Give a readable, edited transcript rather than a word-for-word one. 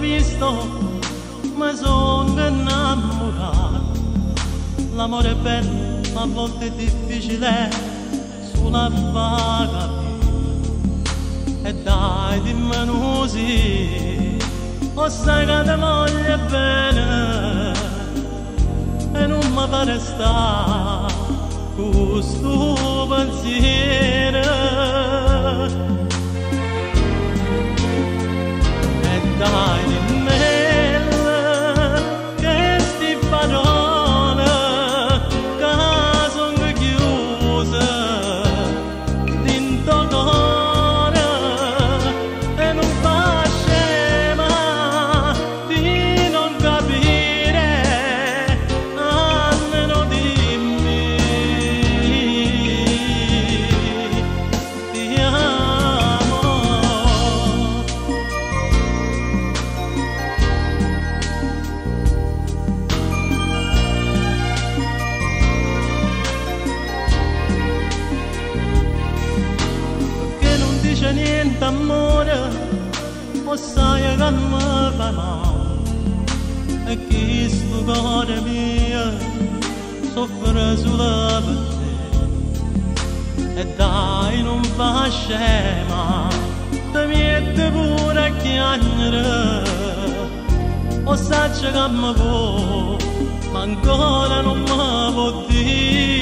visto, mi sono innamorato. L'amore è bello, ma a volte è difficile, sulla vaga via. E dai, dimmi così, o sai che ti voglio bene, e non mi pare stare questo pensiero. E dai, dimmelo che sti parole che sono chiuse dentro cuore, e non fa scema di non capire, almeno dimmi ti amo. Che non dice niente amore, o sai che mi fa male, e che sto cuore mio soffre solo per te. E dai, non fa scema, ti mette pure a chiamare, o sai che mi può, ma ancora non mi può dire.